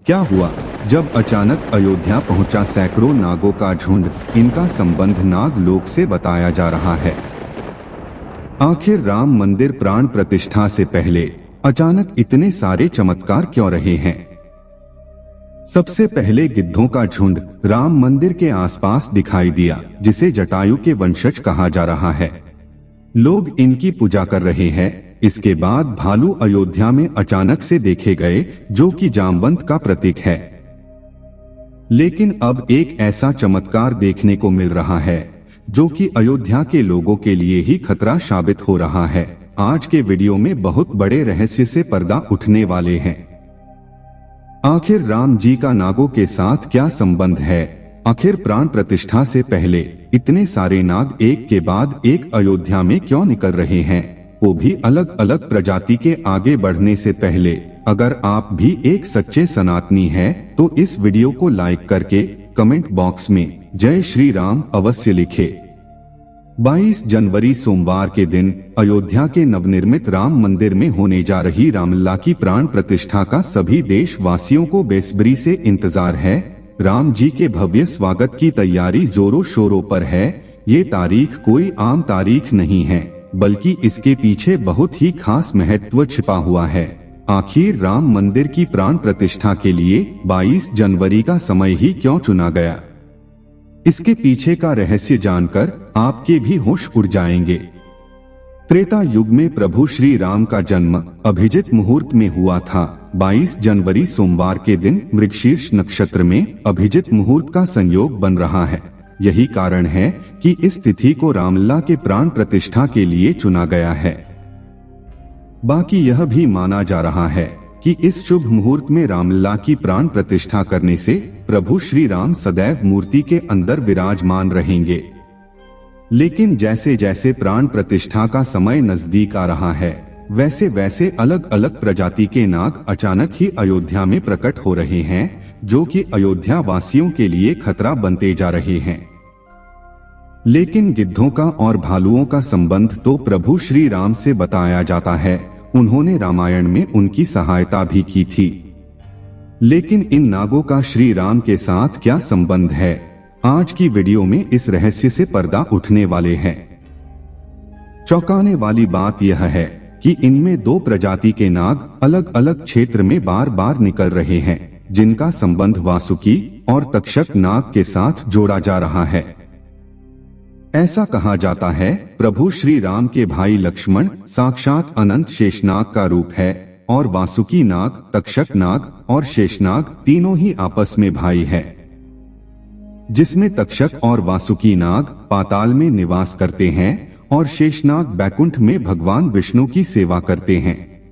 क्या हुआ जब अचानक अयोध्या पहुंचा सैकड़ों नागों का झुंड। इनका संबंध नाग लोक से बताया जा रहा है। आखिर राम मंदिर प्राण प्रतिष्ठा से पहले अचानक इतने सारे चमत्कार क्यों रहे हैं? सबसे पहले गिद्धों का झुंड राम मंदिर के आसपास दिखाई दिया, जिसे जटायु के वंशज कहा जा रहा है। लोग इनकी पूजा कर रहे हैं। इसके बाद भालू अयोध्या में अचानक से देखे गए, जो कि जामवंत का प्रतीक है। लेकिन अब एक ऐसा चमत्कार देखने को मिल रहा है जो कि अयोध्या के लोगों के लिए ही खतरा साबित हो रहा है। आज के वीडियो में बहुत बड़े रहस्य से पर्दा उठने वाले हैं। आखिर राम जी का नागों के साथ क्या संबंध है? आखिर प्राण प्रतिष्ठा से पहले इतने सारे नाग एक के बाद एक अयोध्या में क्यों निकल रहे हैं, वो भी अलग अलग प्रजाति के? आगे बढ़ने से पहले अगर आप भी एक सच्चे सनातनी हैं, तो इस वीडियो को लाइक करके कमेंट बॉक्स में जय श्री राम अवश्य लिखें। 22 जनवरी सोमवार के दिन अयोध्या के नवनिर्मित राम मंदिर में होने जा रही रामलला की प्राण प्रतिष्ठा का सभी देशवासियों को बेसब्री से इंतजार है। राम जी के भव्य स्वागत की तैयारी जोरों शोरों पर है। ये तारीख कोई आम तारीख नहीं है, बल्कि इसके पीछे बहुत ही खास महत्व छिपा हुआ है। आखिर राम मंदिर की प्राण प्रतिष्ठा के लिए 22 जनवरी का समय ही क्यों चुना गया? इसके पीछे का रहस्य जानकर आपके भी होश उड़ जाएंगे। त्रेता युग में प्रभु श्री राम का जन्म अभिजित मुहूर्त में हुआ था। 22 जनवरी सोमवार के दिन मृगशीर्ष नक्षत्र में अभिजित मुहूर्त का संयोग बन रहा है। यही कारण है कि इस तिथि को रामलला के प्राण प्रतिष्ठा के लिए चुना गया है। बाकी यह भी माना जा रहा है कि इस शुभ मुहूर्त में रामलला की प्राण प्रतिष्ठा करने से प्रभु श्री राम सदैव मूर्ति के अंदर विराजमान रहेंगे। लेकिन जैसे जैसे प्राण प्रतिष्ठा का समय नजदीक आ रहा है, वैसे वैसे अलग अलग प्रजाति के नाग अचानक ही अयोध्या में प्रकट हो रहे हैं, जो कि अयोध्या वासियों के लिए खतरा बनते जा रहे हैं। लेकिन गिद्धों का और भालुओं का संबंध तो प्रभु श्री राम से बताया जाता है। उन्होंने रामायण में उनकी सहायता भी की थी। लेकिन इन नागों का श्री राम के साथ क्या संबंध है? आज की वीडियो में इस रहस्य से पर्दा उठने वाले हैं। चौंकाने वाली बात यह है कि इनमें दो प्रजाति के नाग अलग अलग क्षेत्र में बार बार निकल रहे हैं, जिनका संबंध वासुकी और तक्षक नाग के साथ जोड़ा जा रहा है। ऐसा कहा जाता है प्रभु श्री राम के भाई लक्ष्मण साक्षात अनंत शेषनाग का रूप है, और वासुकी नाग, तक्षक नाग और शेषनाग तीनों ही आपस में भाई है, जिसमें तक्षक और वासुकी नाग पाताल में निवास करते हैं और शेषनाग बैकुंठ में भगवान विष्णु की सेवा करते हैं।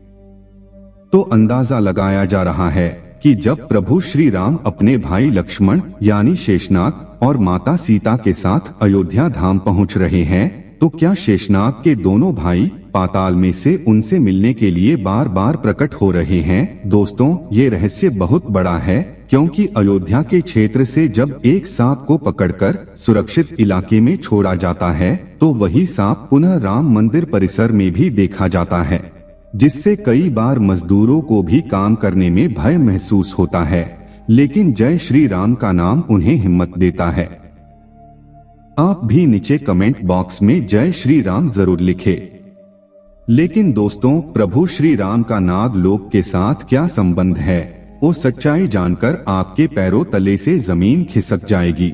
तो अंदाजा लगाया जा रहा है कि जब प्रभु श्री राम अपने भाई लक्ष्मण यानी शेषनाग और माता सीता के साथ अयोध्या धाम पहुंच रहे हैं, तो क्या शेषनाग के दोनों भाई पाताल में से उनसे मिलने के लिए बार बार प्रकट हो रहे हैं? दोस्तों, ये रहस्य बहुत बड़ा है, क्योंकि अयोध्या के क्षेत्र से जब एक सांप को पकड़कर सुरक्षित इलाके में छोड़ा जाता है, तो वही सांप पुनः राम मंदिर परिसर में भी देखा जाता है, जिससे कई बार मजदूरों को भी काम करने में भय महसूस होता है। लेकिन जय श्री राम का नाम उन्हें हिम्मत देता है। आप भी नीचे कमेंट बॉक्स में जय श्री राम जरूर लिखें। लेकिन दोस्तों, प्रभु श्री राम का नाग लोक के साथ क्या संबंध है, वो सच्चाई जानकर आपके पैरों तले से जमीन खिसक जाएगी।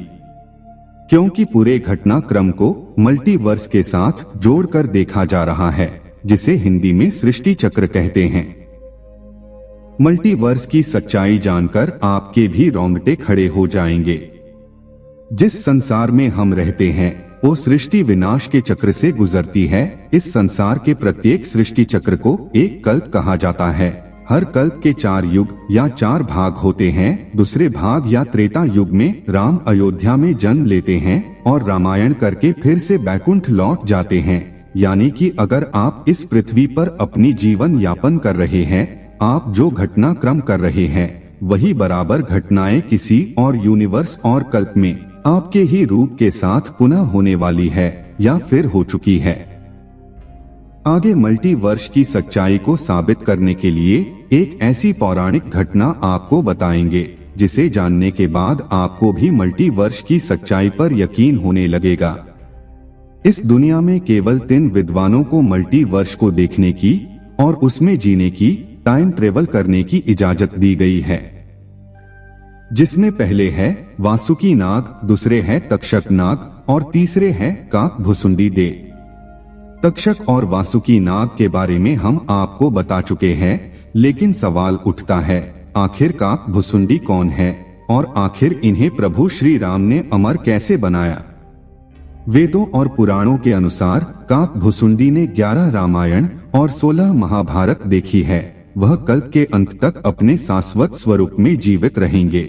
क्योंकि पूरे घटनाक्रम को मल्टीवर्स के साथ जोड़कर देखा जा रहा है, जिसे हिंदी में सृष्टि चक्र कहते हैं। मल्टीवर्स की सच्चाई जानकर आपके भी रोंगटे खड़े हो जाएंगे। जिस संसार में हम रहते हैं, वो सृष्टि विनाश के चक्र से गुजरती है। इस संसार के प्रत्येक सृष्टि चक्र को एक कल्प कहा जाता है। हर कल्प के 4 युग या 4 भाग होते हैं। दूसरे भाग या त्रेता युग में राम अयोध्या में जन्म लेते हैं और रामायण करके फिर से बैकुंठ लौट जाते हैं। यानी कि अगर आप इस पृथ्वी पर अपनी जीवन यापन कर रहे हैं, आप जो घटनाक्रम कर रहे हैं, वही बराबर घटनाएं किसी और यूनिवर्स और कल्प में आपके ही रूप के साथ पुनः होने वाली है या फिर हो चुकी है। आगे मल्टीवर्स की सच्चाई को साबित करने के लिए एक ऐसी पौराणिक घटना आपको बताएंगे जिसे जानने के बाद आपको भी मल्टीवर्स की सच्चाई पर यकीन होने लगेगा। इस दुनिया में केवल 3 विद्वानों को मल्टीवर्स को देखने की और उसमें जीने की, टाइम ट्रेवल करने की इजाजत दी गई है, जिसमें पहले है वासुकी नाग, दूसरे है तक्षक नाग और तीसरे है काक भुसुंडी दे। तक्षक और वासुकी नाग के बारे में हम आपको बता चुके हैं, लेकिन सवाल उठता है आखिर काक भुसुंडी कौन है और आखिर इन्हें प्रभु श्री राम ने अमर कैसे बनाया। वेदों और पुराणों के अनुसार काक भुसुंडी ने 11 रामायण और 16 महाभारत देखी है। वह कल्प के अंत तक अपने शाश्वत स्वरूप में जीवित रहेंगे।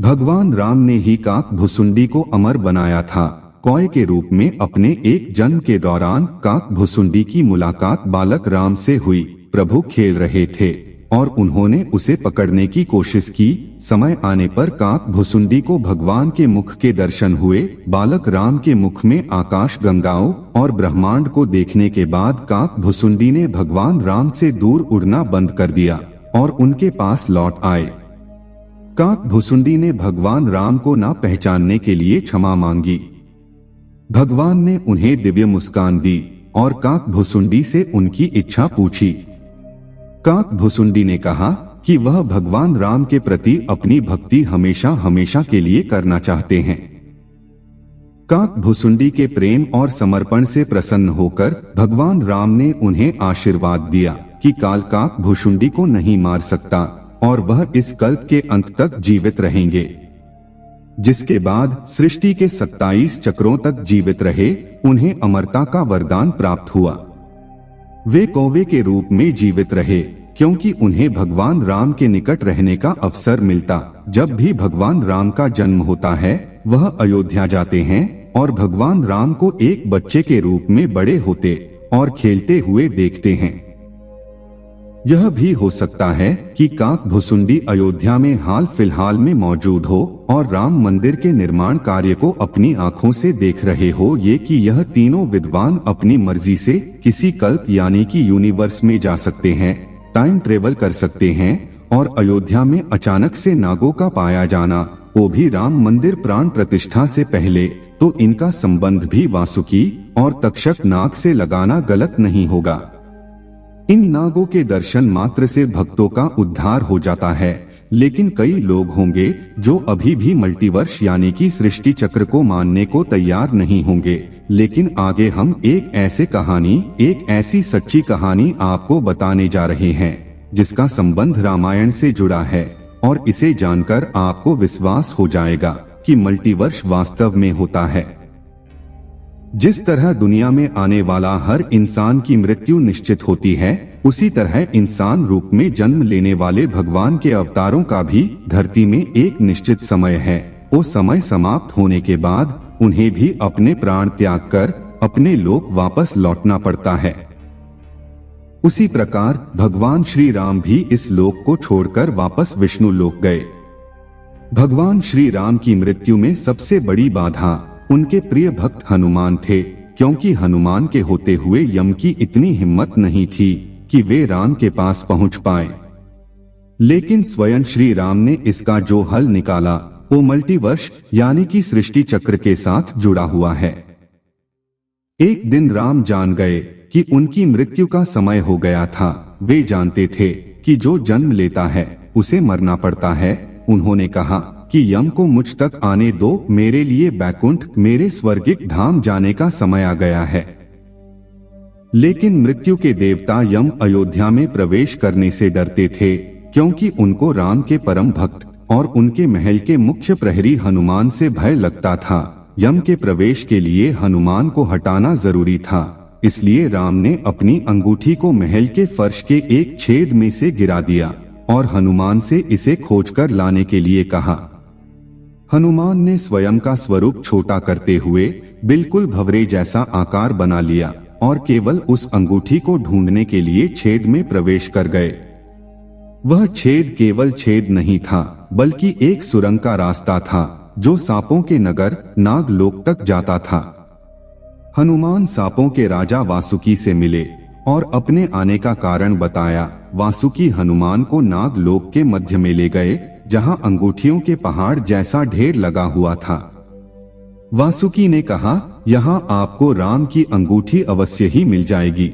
भगवान राम ने ही काक भुसुंडी को अमर बनाया था। कौए के रूप में अपने एक जन्म के दौरान काक भुसुंडी की मुलाकात बालक राम से हुई। प्रभु खेल रहे थे और उन्होंने उसे पकड़ने की कोशिश की। समय आने पर काक भुसुंडी को भगवान के मुख के दर्शन हुए। बालक राम के मुख में आकाश गंगाओं और ब्रह्मांड को देखने के बाद काक भुसुंडी ने भगवान राम से दूर उड़ना बंद कर दिया और उनके पास लौट आए। काक भुसुंडी ने भगवान राम को ना पहचानने के लिए क्षमा मांगी। भगवान ने उन्हें दिव्य मुस्कान दी और काक भुसुंडी से उनकी इच्छा पूछी। काक भुसुंडी ने कहा कि वह भगवान राम के प्रति अपनी भक्ति हमेशा हमेशा के लिए करना चाहते हैं। काक भुसुंडी के प्रेम और समर्पण से प्रसन्न होकर भगवान राम ने उन्हें आशीर्वाद दिया कि काल काक भुसुंडी को नहीं मार सकता और वह इस कल्प के अंत तक जीवित रहेंगे। जिसके बाद सृष्टि के 27 चक्रों तक जीवित रहे। उन्हें अमरता का वरदान प्राप्त हुआ। वे कौवे के रूप में जीवित रहे क्योंकि उन्हें भगवान राम के निकट रहने का अवसर मिलता। जब भी भगवान राम का जन्म होता है वह अयोध्या जाते हैं और भगवान राम को एक बच्चे के रूप में बड़े होते और खेलते हुए देखते हैं। यह भी हो सकता है कि काक भुसुंडी अयोध्या में हाल फिलहाल में मौजूद हो और राम मंदिर के निर्माण कार्य को अपनी आंखों से देख रहे हो। ये कि यह तीनों विद्वान अपनी मर्जी से किसी कल्प यानी कि यूनिवर्स में जा सकते हैं, टाइम ट्रेवल कर सकते हैं और अयोध्या में अचानक से नागों का पाया जाना, वो भी राम मंदिर प्राण प्रतिष्ठा से पहले, तो इनका संबंध भी वासुकी और तक्षक नाग से लगाना गलत नहीं होगा। इन नागों के दर्शन मात्र से भक्तों का उद्धार हो जाता है, लेकिन कई लोग होंगे जो अभी भी मल्टीवर्स यानी कि सृष्टि चक्र को मानने को तैयार नहीं होंगे। लेकिन आगे हम एक ऐसी सच्ची कहानी आपको बताने जा रहे हैं जिसका संबंध रामायण से जुड़ा है और इसे जानकर आपको विश्वास हो जाएगा कि मल्टीवर्स वास्तव में होता है। जिस तरह दुनिया में आने वाला हर इंसान की मृत्यु निश्चित होती है, उसी तरह इंसान रूप में जन्म लेने वाले भगवान के अवतारों का भी धरती में एक निश्चित समय है। वो समय समाप्त होने के बाद उन्हें भी अपने प्राण त्याग कर अपने लोक वापस लौटना पड़ता है। उसी प्रकार भगवान श्री राम भी इस लोक को छोड़कर वापस विष्णु लोक गए। भगवान श्री राम की मृत्यु में सबसे बड़ी बाधा उनके प्रिय भक्त हनुमान थे, क्योंकि हनुमान के होते हुए यम की इतनी हिम्मत नहीं थी कि वे राम के पास पहुंच पाए। लेकिन स्वयं श्री राम ने इसका जो हल निकाला वो मल्टीवर्स यानी कि सृष्टि चक्र के साथ जुड़ा हुआ है। एक दिन राम जान गए कि उनकी मृत्यु का समय हो गया था। वे जानते थे कि जो जन्म लेता है उसे मरना पड़ता है। उन्होंने कहा कि यम को मुझ तक आने दो, मेरे लिए बैकुंठ, मेरे स्वर्गिक धाम जाने का समय आ गया है। लेकिन मृत्यु के देवता यम अयोध्या में प्रवेश करने से डरते थे, क्योंकि उनको राम के परम भक्त और उनके महल के मुख्य प्रहरी हनुमान से भय लगता था। यम के प्रवेश के लिए हनुमान को हटाना जरूरी था, इसलिए राम ने अपनी अंगूठी को महल के फर्श के एक छेद में से गिरा दिया और हनुमान से इसे खोजकर लाने के लिए कहा। हनुमान ने स्वयं का स्वरूप छोटा करते हुए बिल्कुल भंवरे जैसा आकार बना लिया और केवल उस अंगूठी को ढूंढने के लिए छेद में प्रवेश कर गए। वह छेद केवल छेद नहीं था, बल्कि एक सुरंग का रास्ता था जो सांपों के नगर नागलोक तक जाता था। हनुमान सांपों के राजा वासुकी से मिले और अपने आने का कारण बताया। वासुकी हनुमान को नागलोक के मध्य में ले गए, जहां अंगूठियों के पहाड़ जैसा ढेर लगा हुआ था। वासुकी ने कहा, यहाँ आपको राम की अंगूठी अवश्य ही मिल जाएगी।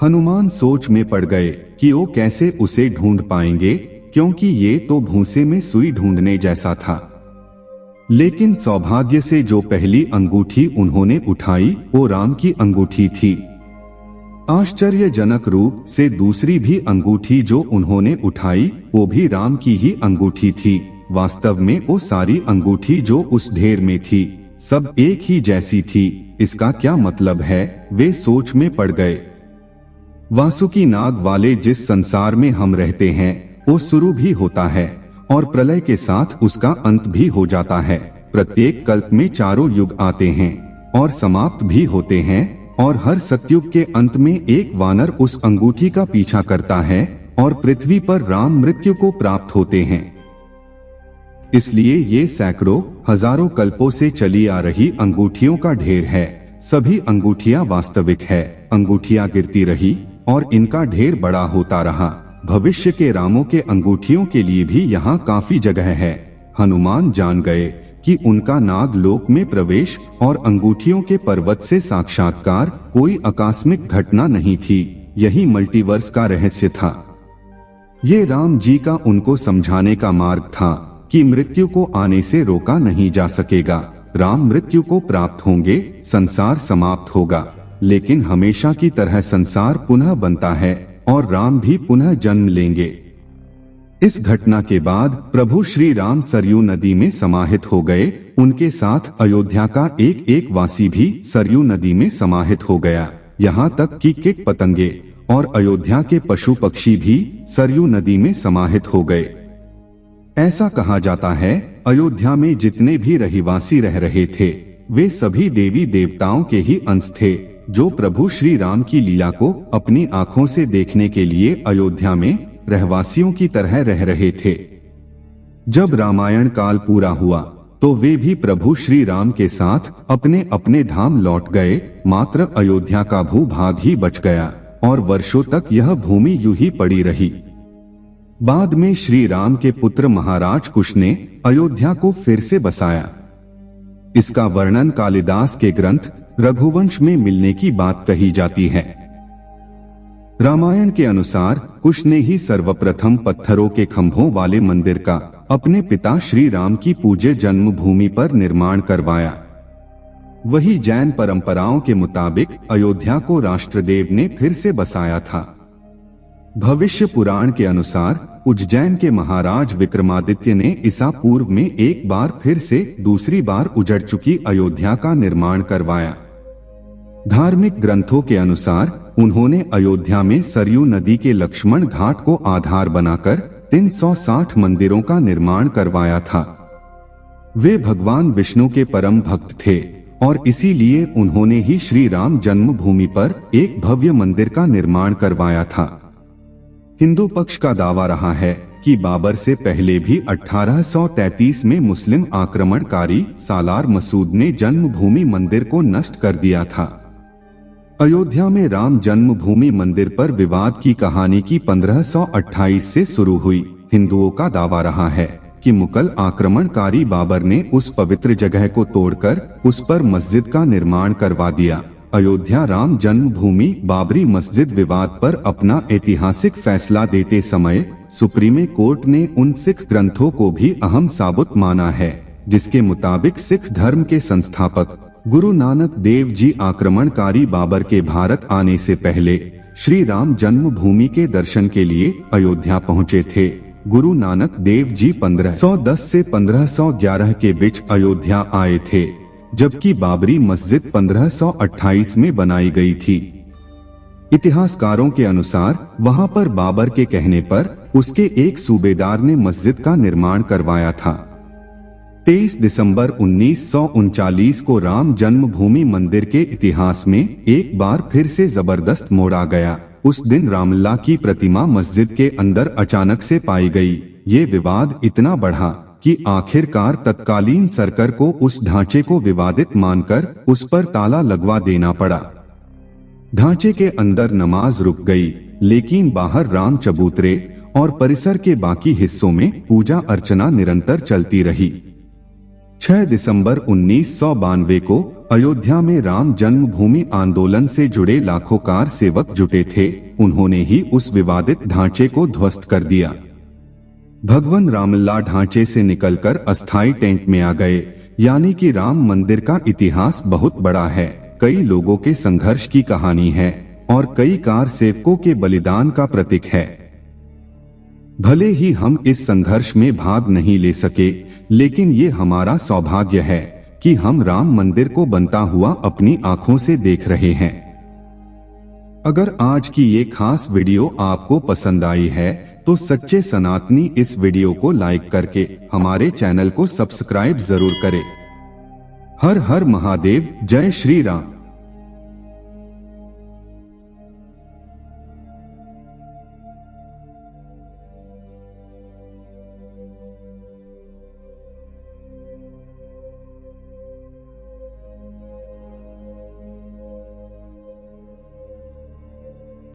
हनुमान सोच में पड़ गए कि वो कैसे उसे ढूंढ पाएंगे, क्योंकि ये तो भूसे में सुई ढूंढने जैसा था। लेकिन सौभाग्य से जो पहली अंगूठी उन्होंने उठाई वो राम की अंगूठी थी। आश्चर्यजनक रूप से दूसरी भी अंगूठी जो उन्होंने उठाई वो भी राम की ही अंगूठी थी। वास्तव में वो सारी अंगूठी जो उस ढेर में थी सब एक ही जैसी थी। इसका क्या मतलब है, वे सोच में पड़ गए। वासुकी नाग वाले जिस संसार में हम रहते हैं वो शुरू भी होता है और प्रलय के साथ उसका अंत भी हो जाता है। प्रत्येक कल्प में चारों युग आते हैं और समाप्त भी होते हैं, और हर सतयुग के अंत में एक वानर उस अंगूठी का पीछा करता है और पृथ्वी पर राम मृत्यु को प्राप्त होते हैं। इसलिए ये सैकड़ों हजारों कल्पों से चली आ रही अंगूठियों का ढेर है। सभी अंगूठियां वास्तविक है। अंगूठियां गिरती रही और इनका ढेर बड़ा होता रहा। भविष्य के रामों के अंगूठियों के लिए भी यहाँ काफी जगह है। हनुमान जान गए कि उनका नागलोक में प्रवेश और अंगूठियों के पर्वत से साक्षात्कार कोई आकस्मिक घटना नहीं थी। यही मल्टीवर्स का रहस्य था। ये राम जी का उनको समझाने का मार्ग था कि मृत्यु को आने से रोका नहीं जा सकेगा। राम मृत्यु को प्राप्त होंगे, संसार समाप्त होगा, लेकिन हमेशा की तरह संसार पुनः बनता है और राम भी पुनः जन्म लेंगे। इस घटना के बाद प्रभु श्री राम सरयू नदी में समाहित हो गए। उनके साथ अयोध्या का एक एक वासी भी सरयू नदी में समाहित हो गया। यहाँ तक कि कीट पतंगे और अयोध्या के पशु पक्षी भी सरयू नदी में समाहित हो गए। ऐसा कहा जाता है अयोध्या में जितने भी रहिवासी रह रहे थे वे सभी देवी देवताओं के ही अंश थे, जो प्रभु श्री राम की लीला को अपनी आंखों से देखने के लिए अयोध्या में रहवासियों की तरह रह रहे थे। जब रामायण काल पूरा हुआ तो वे भी प्रभु श्री राम के साथ अपने अपने धाम लौट गए। मात्र अयोध्या का भूभाग ही बच गया और वर्षों तक यह भूमि यूं ही पड़ी रही। बाद में श्री राम के पुत्र महाराज कुश ने अयोध्या को फिर से बसाया। इसका वर्णन कालिदास के ग्रंथ रघुवंश में मिलने की बात कही जाती है। रामायण के अनुसार कुश ने ही सर्वप्रथम पत्थरों के खंभों वाले मंदिर का अपने पिता श्री राम की पूज्य जन्मभूमि पर निर्माण करवाया। वही जैन परंपराओं के मुताबिक अयोध्या को राष्ट्रदेव ने फिर से बसाया था। भविष्य पुराण के अनुसार उज्जैन के महाराज विक्रमादित्य ने ईसा पूर्व में एक बार फिर से दूसरी बार उजड़ चुकी अयोध्या का निर्माण करवाया। धार्मिक ग्रंथों के अनुसार उन्होंने अयोध्या में सरयू नदी के लक्ष्मण घाट को आधार बनाकर 360 मंदिरों का निर्माण करवाया था। वे भगवान विष्णु के परम भक्त थे और इसीलिए उन्होंने ही श्री राम जन्मभूमि पर एक भव्य मंदिर का निर्माण करवाया था। हिंदू पक्ष का दावा रहा है कि बाबर से पहले भी 1833 में मुस्लिम आक्रमणकारी सालार मसूद ने जन्मभूमि मंदिर को नष्ट कर दिया था। अयोध्या में राम जन्मभूमि मंदिर पर विवाद की कहानी की 1528 से शुरू हुई। हिंदुओं का दावा रहा है कि मुगल आक्रमणकारी बाबर ने उस पवित्र जगह को तोड़कर उस पर मस्जिद का निर्माण करवा दिया। अयोध्या राम जन्मभूमि बाबरी मस्जिद विवाद पर अपना ऐतिहासिक फैसला देते समय सुप्रीम कोर्ट ने उन सिख ग्रंथों को भी अहम साबित माना है, जिसके मुताबिक सिख धर्म के संस्थापक गुरु नानक देव जी आक्रमणकारी बाबर के भारत आने से पहले श्री राम जन्मभूमि के दर्शन के लिए अयोध्या पहुँचे थे। गुरु नानक देव जी 1510 से 1511 के बीच अयोध्या आए थे, जबकि बाबरी मस्जिद 1528 में बनाई गई थी। इतिहासकारों के अनुसार वहां पर बाबर के कहने पर उसके एक सूबेदार ने मस्जिद का निर्माण करवाया था। 23 दिसंबर 1939 को राम जन्मभूमि मंदिर के इतिहास में एक बार फिर से जबरदस्त मोड़ आ गया। उस दिन रामलला की प्रतिमा मस्जिद के अंदर अचानक से पाई गई। ये विवाद इतना बढ़ा कि आखिरकार तत्कालीन सरकार को उस ढांचे को विवादित मानकर उस पर ताला लगवा देना पड़ा। ढांचे के अंदर नमाज रुक गई, लेकिन बाहर राम चबूतरे और परिसर के बाकी हिस्सों में पूजा अर्चना निरंतर चलती रही। 6 दिसंबर 1992 को अयोध्या में राम जन्मभूमि आंदोलन से जुड़े लाखों कार सेवक जुटे थे। उन्होंने ही उस विवादित ढांचे को ध्वस्त कर दिया। भगवान रामलला ढांचे से निकलकर अस्थायी टेंट में आ गए। यानी कि राम मंदिर का इतिहास बहुत बड़ा है, कई लोगों के संघर्ष की कहानी है और कई कार सेवकों के बलिदान का प्रतीक है। भले ही हम इस संघर्ष में भाग नहीं ले सके, लेकिन ये हमारा सौभाग्य है कि हम राम मंदिर को बनता हुआ अपनी आंखों से देख रहे हैं। अगर आज की ये खास वीडियो आपको पसंद आई है तो सच्चे सनातनी इस वीडियो को लाइक करके हमारे चैनल को सब्सक्राइब जरूर करें। हर हर महादेव, जय श्री राम।